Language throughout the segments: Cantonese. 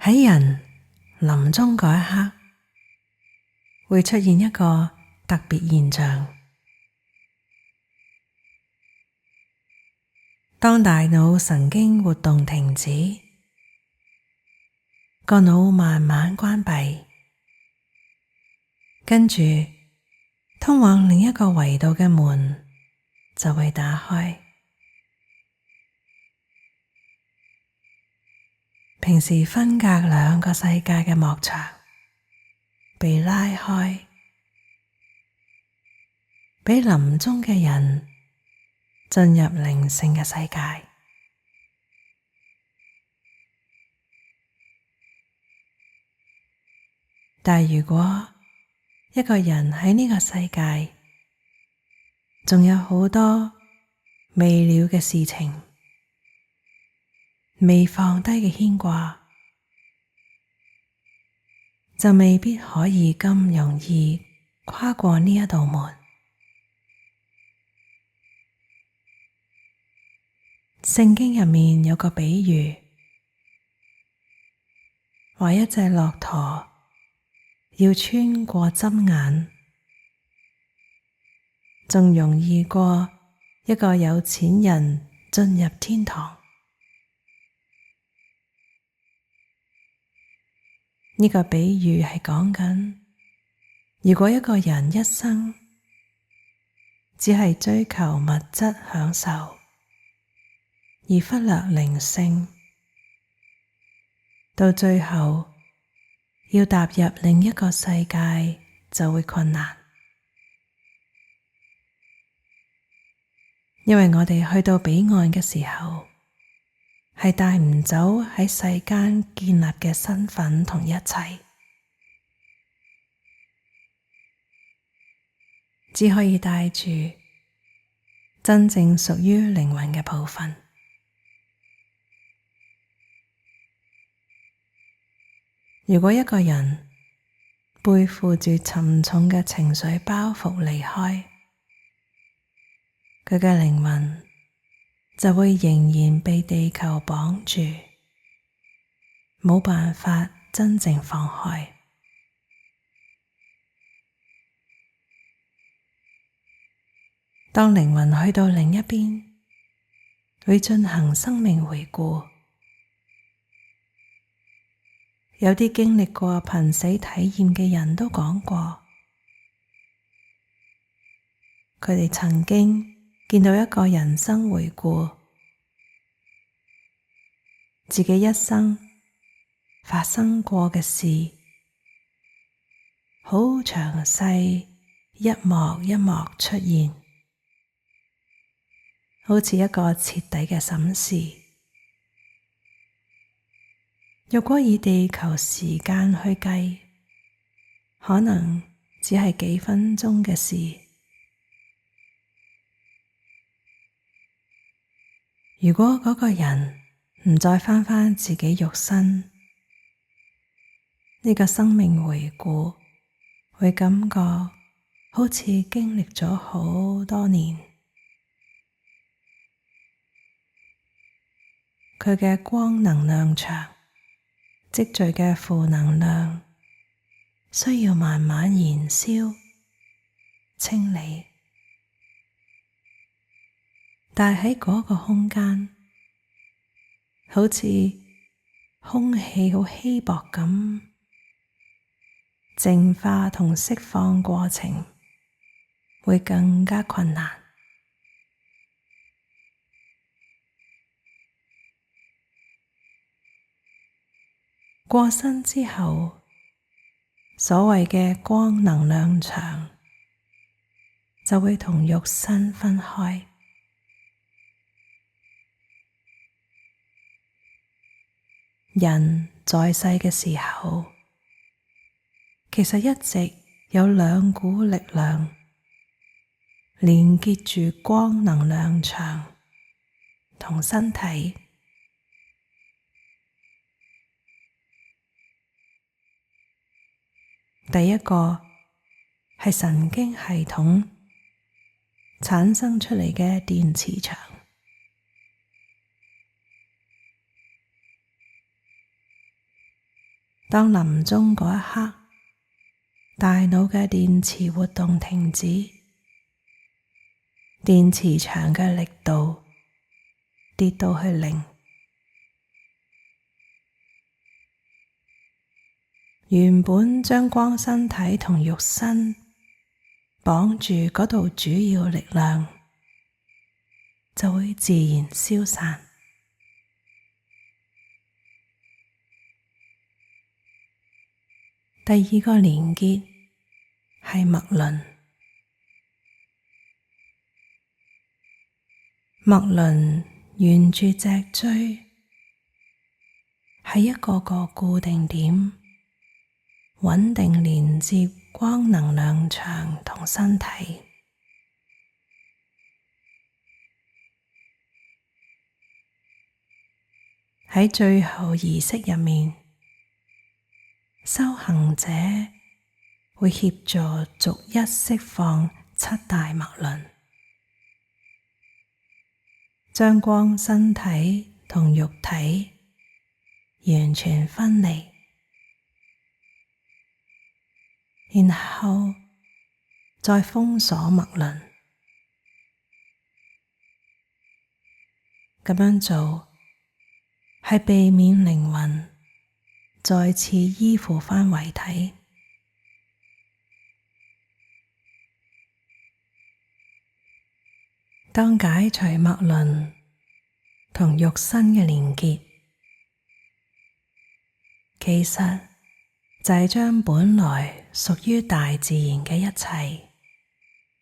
喺人臨終嗰一刻，會出現一個特別現象。當大腦神經活動停止，個腦慢慢關閉，跟住通往另一個維度嘅門就會打開。平時分隔兩個世界嘅幕牆被拉開，俾臨終嘅人進入靈性嘅世界。但如果一個人喺呢個世界仲有好多未了嘅事情，未放低嘅牽掛，就未必可以咁容易跨過呢一道門。聖經入面有個比喻，話一隻駱駝要穿過針眼，仲容易過一個有錢人進入天堂。呢個比喻係講緊，如果一個人一生只係追求物質享受，而忽略靈性，到最後要踏入另一個世界就會困難。因為我哋去到彼岸嘅時候，係帶唔走喺世間建立嘅身份同一切，只可以帶住真正屬於靈魂嘅部分。如果一個人背負住沉重嘅情緒包袱離開，佢嘅靈魂就會仍然被地球綁住，冇辦法真正放開。當靈魂去到另一邊，會進行生命回顧。有啲經歷過瀕死體驗嘅人都講過，佢哋曾經見到一個人生回顧，自己一生發生過嘅事，好詳細，一幕一幕出現，好似一個徹底嘅審視。若果以地球時間去計，可能只係幾分鐘嘅事。如果嗰個人唔再返自己肉身，呢個生命回顧會感覺好似經歷咗好多年。佢嘅光能量場積聚嘅負能量需要慢慢燃燒、清理，但喺嗰個空間，好似空氣好稀薄咁，淨化同釋放過程會更加困難。過身之後，所謂嘅光能量場就會同肉身分開。人在世嘅時候，其實一直有兩股力量連結住光能量場同身體。第一個係神經系統產生出嚟嘅電磁場，當臨終嗰一刻，大腦嘅電磁活動停止，電磁場嘅力度跌到去零，原本將光身體同肉身綁住嗰度主要力量就會自然消散。第二個連結係脈輪，脈輪沿住脊椎喺一個個固定點，穩定連接光能量場同身體。喺最後儀式入面，修行者會協助逐一釋放七大脈輪，將光身體同肉體完全分離，然後再封鎖脈輪。咁樣做係避免靈魂再次依附返遺體。當解除脈輪同肉身嘅連結，其實就係將本來屬於大自然嘅一切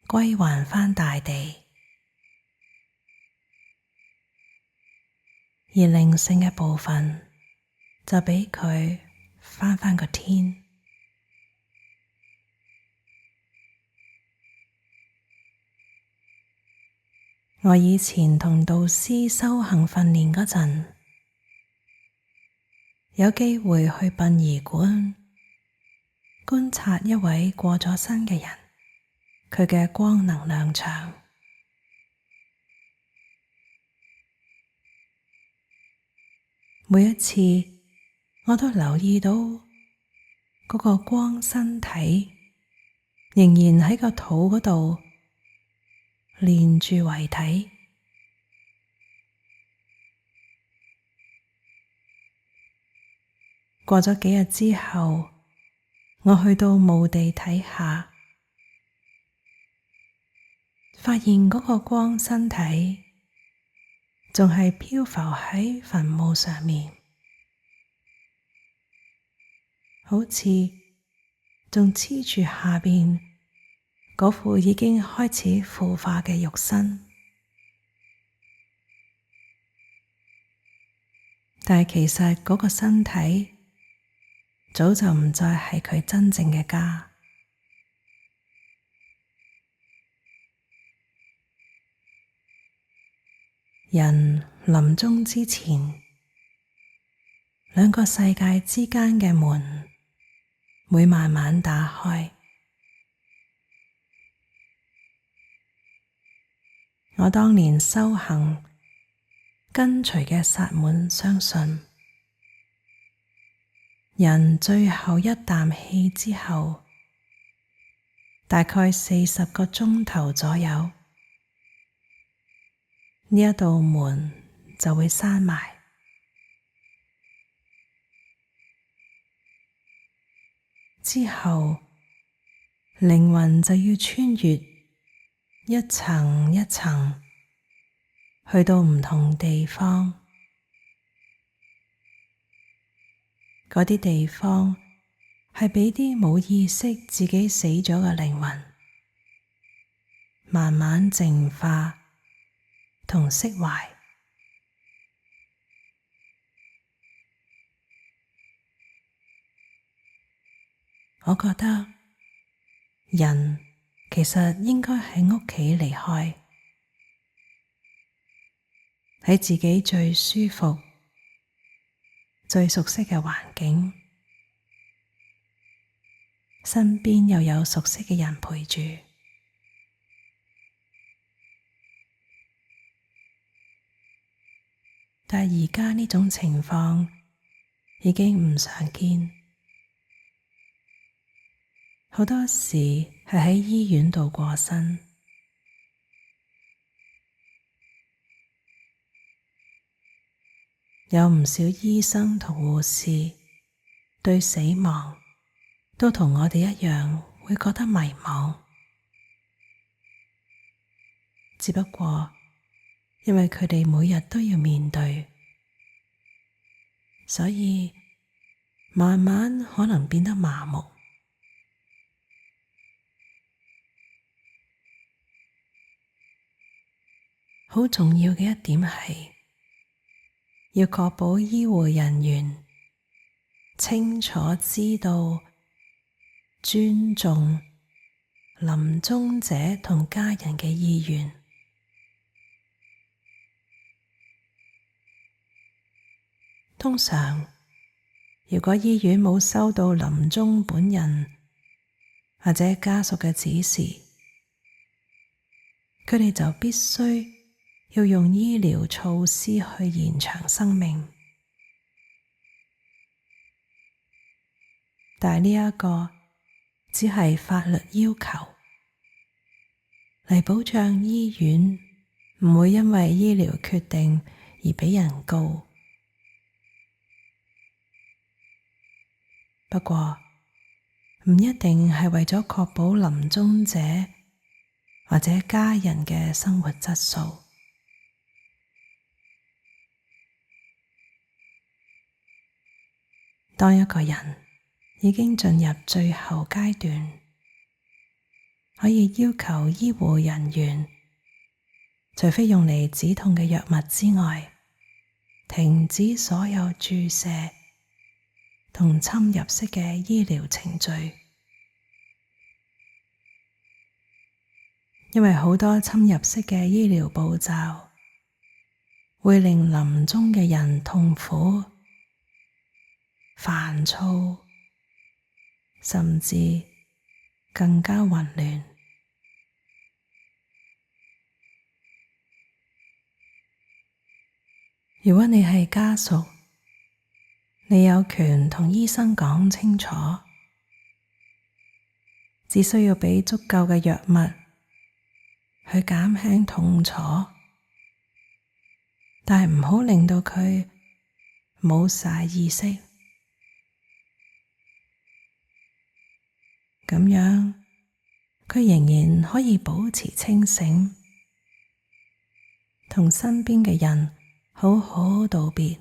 歸還返大地，而靈性嘅部分就畀佢返個天。我以前同導師修行訓練嗰陣，有機會去殯儀館觀察一位過咗身嘅人，佢嘅光能量場。每一次我都留意到嗰個光身體仍然喺個肚嗰度連住遺體。過咗幾日之後，我去到墓地睇下，發現嗰個光身體仲係漂浮喺墳墓上面，好似仲黐住下邊嗰副已經開始腐化嘅肉身。但係其實嗰個身體早就唔再係佢真正嘅家。人臨終之前，兩個世界之間嘅門會慢慢打開。我當年修行跟隨嘅薩滿相信，人最後一啖氣之後，大概40個鐘頭左右，呢一道門就會閂埋，之後靈魂就要穿越一層一層去到唔同地方。嗰啲地方係畀啲冇意識自己死咗嘅靈魂慢慢淨化同釋懷。我覺得人其實應該喺屋企離開，喺自己最舒服、最熟悉嘅環境，身邊又有熟悉嘅人陪住。但係而家呢種情況已經唔常見。好多時係喺醫院度過身。有唔少醫生同護士對死亡都同我哋一樣會覺得迷茫，只不過因為佢哋每日都要面對，所以慢慢可能變得麻木。好重要嘅一點係要確保醫護人員清楚知道尊重臨終者同家人嘅意願。通常，如果醫院冇收到臨終本人或者家屬嘅指示，佢哋就必須要用醫療措施去延長生命。但係呢一個只係法律要求，嚟保障醫院唔會因為醫療決定而俾人告。不過，唔一定係為咗確保臨終者或者家人嘅生活質素。當一個人已經進入最後階段，可以要求醫護人員，除非用嚟止痛嘅藥物之外，停止所有注射同侵入式嘅醫療程序。因為好多侵入式嘅醫療步驟會令臨終嘅人痛苦、煩躁，甚至更加混亂。如果你係家屬，你有權同醫生講清楚，只需要俾足夠嘅藥物去減輕痛楚，但係唔好令到佢冇晒意識。咁樣，佢仍然可以保持清醒，同身邊嘅人好好道別，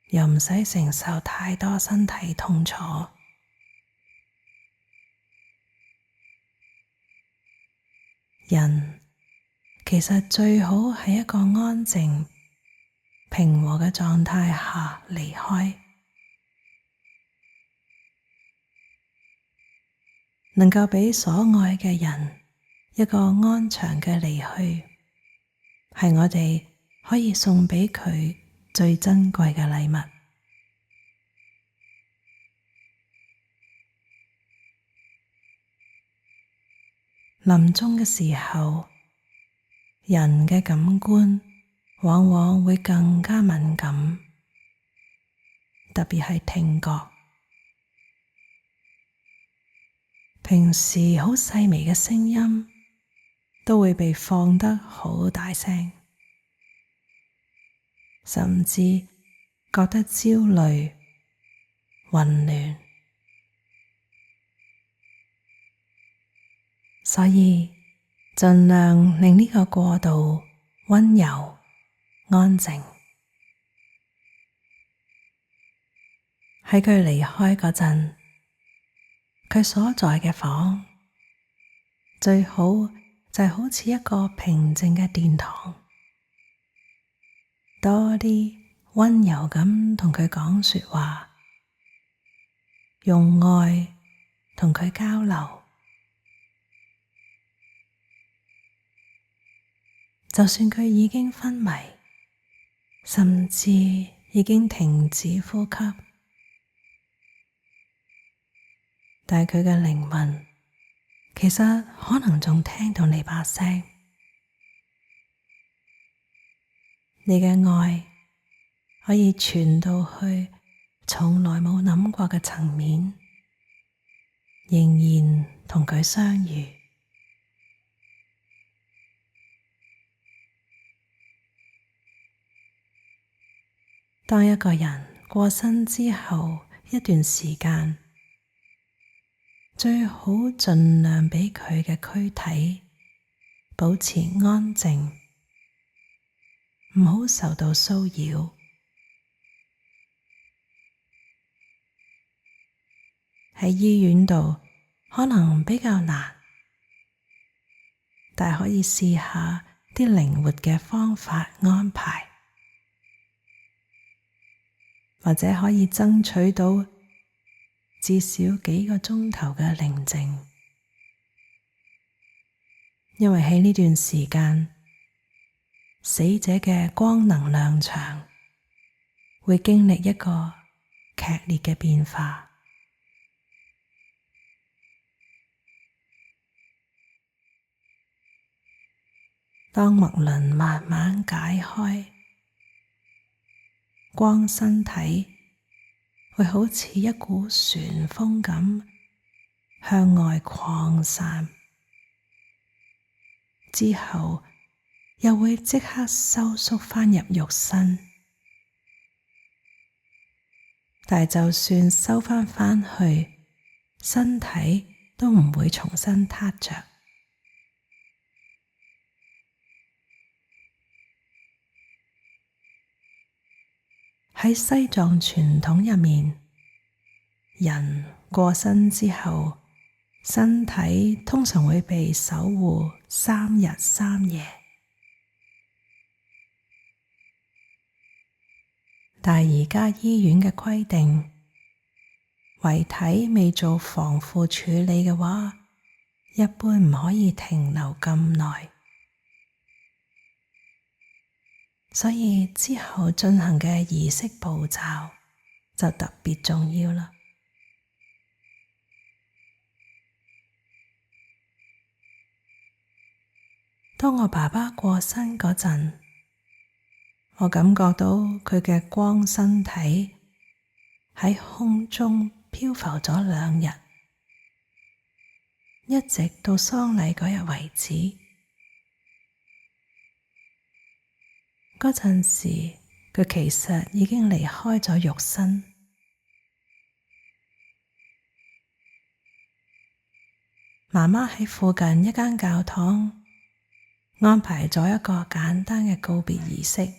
又唔使承受太多身體痛楚。人其實最好喺一個安靜、平和嘅狀態下離開，能夠俾所愛嘅人一個安詳嘅離去，係我哋可以送俾佢最珍貴嘅禮物。臨終嘅時候，人嘅感官往往會更加敏感，特別係聽覺。平時好細微嘅聲音都會被放得好大聲，甚至覺得焦慮、混亂。所以盡量令呢個過渡溫柔、安靜。喺佢離開嗰陣，佢所在嘅房最好就係好似一個平靜嘅殿堂，多啲溫柔咁同佢講說話，用愛同佢交流。就算佢已經昏迷，甚至已經停止呼吸，但係佢嘅靈魂其實可能仲聽到你把聲。你嘅愛可以傳到去從來冇諗過嘅層面，仍然同佢相遇。當一個人過身之後一段時間，最好盡量俾佢嘅軀體保持安靜，唔好受到騷擾。喺醫院度可能比較難，但可以試下啲靈活嘅方法安排，或者可以爭取到至少幾個鐘頭嘅寧靜，因為喺呢段時間，死者嘅光能量場會經歷一個劇烈嘅變化。當脈輪慢慢解開，光身體會好似一股旋風咁向外擴散，之後又會即刻收縮返入肉身。但就算收返去，身體都唔會重新撻着。喺西藏傳統入面，人過身之後，身體通常會被守護3日3夜。但而家醫院嘅規定，遺體未做防腐處理嘅話，一般唔可以停留咁耐。所以之後進行嘅儀式步驟就特別重要啦。當我爸爸過身嗰陣，我感覺到佢嘅光身體喺空中漂浮咗2日，一直到喪禮嗰日為止。嗰陣時，佢其實已經離開咗肉身。媽媽喺附近一間教堂安排咗一個簡單嘅告別儀式。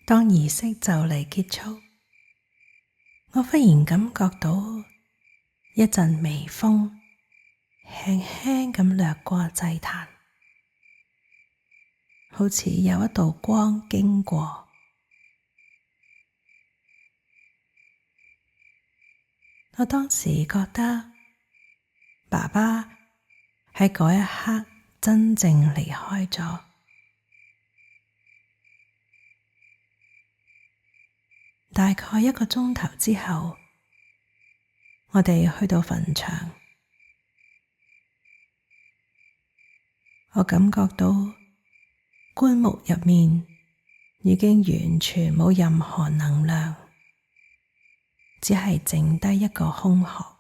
當儀式就嚟結束，我忽然感覺到一陣微風輕輕咁掠過祭壇，好似有一道光經過。我當時覺得爸爸喺嗰一刻真正離開咗。大概1個鐘頭之後，我哋去到墳場，我感覺到棺木入面已經完全冇任何能量，只係剩低一個空殼。